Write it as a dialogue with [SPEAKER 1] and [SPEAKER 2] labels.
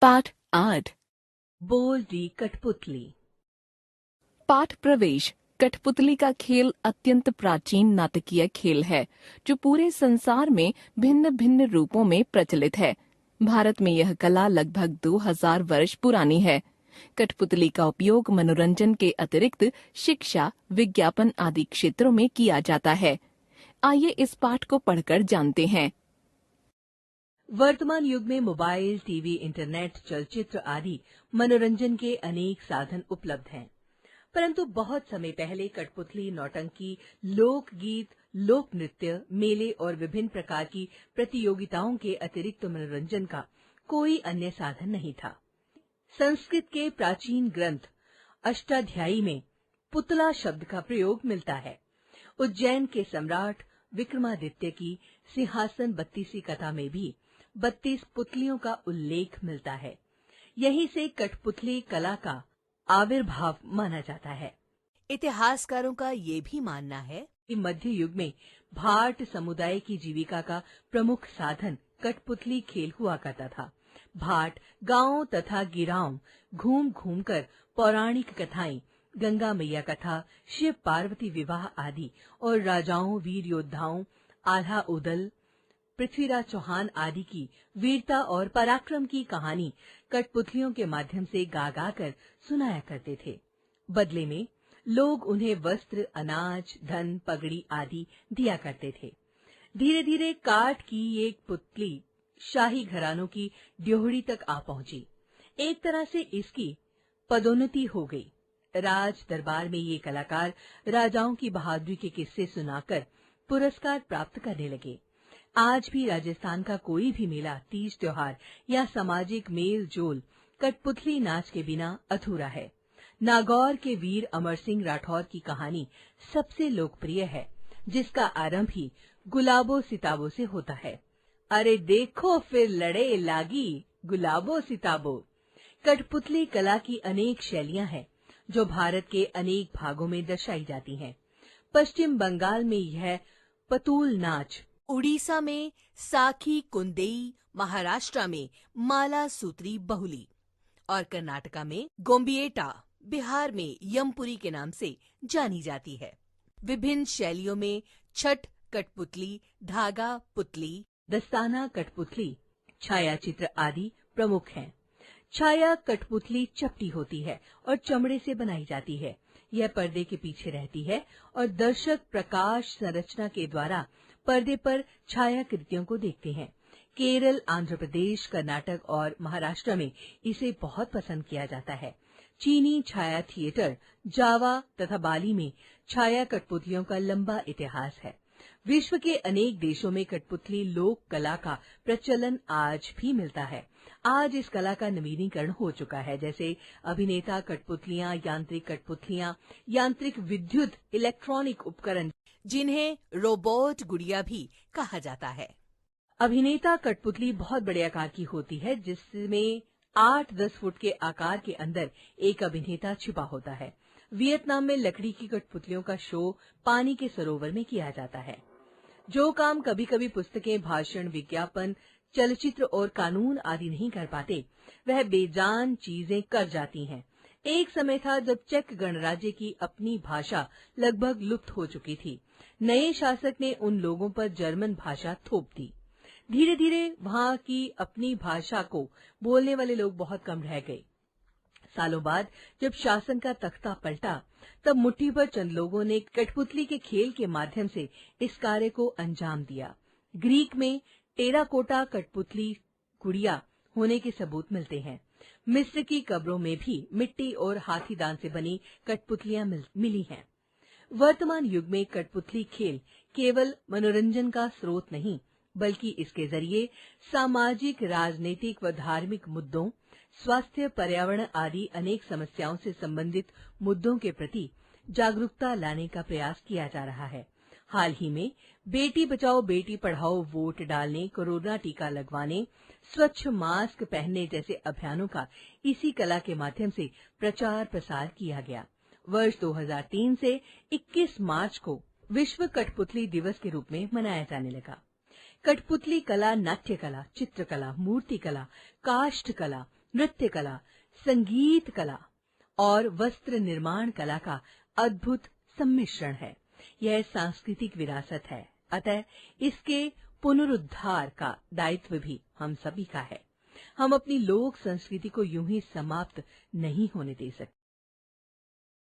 [SPEAKER 1] पाठ 8।
[SPEAKER 2] बोल दी कठपुतली।
[SPEAKER 1] पाठ प्रवेश। कठपुतली का खेल अत्यंत प्राचीन नाटकीय खेल है जो पूरे संसार में भिन्न भिन्न रूपों में प्रचलित है। भारत में यह कला लगभग 2000 वर्ष पुरानी है। कठपुतली का उपयोग मनोरंजन के अतिरिक्त शिक्षा, विज्ञापन आदि क्षेत्रों में किया जाता है। आइए इस पाठ को पढ़कर जानते हैं।
[SPEAKER 2] वर्तमान युग में मोबाइल, टीवी, इंटरनेट, चलचित्र आदि मनोरंजन के अनेक साधन उपलब्ध हैं, परंतु बहुत समय पहले कठपुतली, नौटंकी, लोकगीत, लोक नृत्य, मेले और विभिन्न प्रकार की प्रतियोगिताओं के अतिरिक्त मनोरंजन का कोई अन्य साधन नहीं था। संस्कृत के प्राचीन ग्रंथ अष्टाध्यायी में पुतला शब्द का प्रयोग मिलता है। उज्जैन के सम्राट विक्रमादित्य की सिंहासन 32वीं कथा में भी 32 पुतलियों का उल्लेख मिलता है। यहीं से कठपुतली कला का आविर्भाव माना जाता है।
[SPEAKER 3] इतिहासकारों का ये भी मानना है
[SPEAKER 2] कि मध्य युग में भाट समुदाय की जीविका का प्रमुख साधन कठपुतली खेल हुआ करता था। भाट गांवों तथा गिराओं घूम घूमकर पौराणिक कथाएं, गंगा मैया कथा, शिव पार्वती विवाह आदि और राजाओं, वीर योद्धाओं, आल्हा उदल, पृथ्वीराज चौहान आदि की वीरता और पराक्रम की कहानी कठपुतलियों के माध्यम से गा गा कर सुनाया करते थे। बदले में लोग उन्हें वस्त्र, अनाज, धन, पगड़ी आदि दिया करते थे। धीरे धीरे काठ की एक पुतली शाही घरानों की ड्योहड़ी तक आ पहुंची। एक तरह से इसकी पदोन्नति हो गई। राज दरबार में ये कलाकार राजाओं की बहादुरी के किस्से सुनाकर पुरस्कार प्राप्त करने लगे। आज भी राजस्थान का कोई भी मेला, तीज त्योहार या सामाजिक मेल जोल कठपुतली नाच के बिना अधूरा है। नागौर के वीर अमर सिंह राठौर की कहानी सबसे लोकप्रिय है, जिसका आरंभ ही गुलाबो सिताबो से होता है। अरे देखो फिर लड़े लागी गुलाबो सिताबो। कठपुतली कला की अनेक शैलियां हैं जो भारत के अनेक भागों में दर्शाई जाती हैं। पश्चिम बंगाल में यह पतूल नाच,
[SPEAKER 3] उड़ीसा में साखी कुंदेई, महाराष्ट्र में माला सूत्री बहुली और कर्नाटका में गोम्बिएटा, बिहार में यमपुरी के नाम से जानी जाती है। विभिन्न शैलियों में छठ कठपुतली, धागा पुतली,
[SPEAKER 2] दस्ताना कठपुतली, छायाचित्र आदि प्रमुख हैं। छाया कठपुतली चपटी होती है और चमड़े से बनाई जाती है। यह पर्दे के पीछे रहती है और दर्शक प्रकाश संरचना के द्वारा पर्दे पर छायाकृतियों को देखते हैं। केरल, आंध्र प्रदेश, कर्नाटक और महाराष्ट्र में इसे बहुत पसंद किया जाता है। चीनी छाया थिएटर, जावा तथा बाली में छाया कठपुतलियों का लंबा इतिहास है। विश्व के अनेक देशों में कठपुतली लोक कला का प्रचलन आज भी मिलता है। आज इस कला का नवीनीकरण हो चुका है, जैसे अभिनेता कठपुतलियां, यांत्रिक कठपुतलियां, यांत्रिक विद्युत इलेक्ट्रॉनिक उपकरण
[SPEAKER 3] जिन्हें रोबोट गुड़िया भी कहा जाता है।
[SPEAKER 2] अभिनेता कठपुतली बहुत बड़े आकार की होती है, जिसमें 8-10 फुट के आकार के अंदर एक अभिनेता छिपा होता है। वियतनाम में लकड़ी की कठपुतलियों का शो पानी के सरोवर में किया जाता है। जो काम कभी कभी पुस्तकें, भाषण, विज्ञापन, चलचित्र और कानून आदि नहीं कर पाते, वह बेजान चीजें कर जाती हैं। एक समय था जब चेक गणराज्य की अपनी भाषा लगभग लुप्त हो चुकी थी। नए शासक ने उन लोगों पर जर्मन भाषा थोप दी। धीरे धीरे वहां की अपनी भाषा को बोलने वाले लोग बहुत कम रह गए। सालों बाद जब शासन का तख्ता पलटा, तब मुट्ठी भर चंद लोगों ने कठपुतली के खेल के माध्यम से इस कार्य को अंजाम दिया। ग्रीक में टेराकोटा कठपुतली गुड़िया होने के सबूत मिलते हैं। मिस्र की कब्रों में भी मिट्टी और हाथी दांत से बनी कठपुतलियां मिली हैं। वर्तमान युग में कठपुतली खेल केवल मनोरंजन का स्रोत नहीं, बल्कि इसके जरिए सामाजिक, राजनीतिक व धार्मिक मुद्दों, स्वास्थ्य, पर्यावरण आदि अनेक समस्याओं से संबंधित मुद्दों के प्रति जागरूकता लाने का प्रयास किया जा रहा है। हाल ही में बेटी बचाओ बेटी पढ़ाओ वोट डालने, कोरोना टीका लगवाने, स्वच्छ मास्क पहनने जैसे अभियानों का इसी कला के माध्यम से प्रचार प्रसार किया गया। वर्ष 2003 से 21 मार्च को विश्व कठपुतली दिवस के रूप में मनाया जाने लगा। कठपुतली कला नाट्य कला, चित्रकला, मूर्ति कला, काष्ठ कला, नृत्य कला, संगीत कला और वस्त्र निर्माण कला का अद्भुत सम्मिश्रण है। यह सांस्कृतिक विरासत है, अतः इसके पुनरुद्धार का दायित्व भी हम सभी का है। हम अपनी लोक संस्कृति को यूं ही समाप्त नहीं होने दे सकते।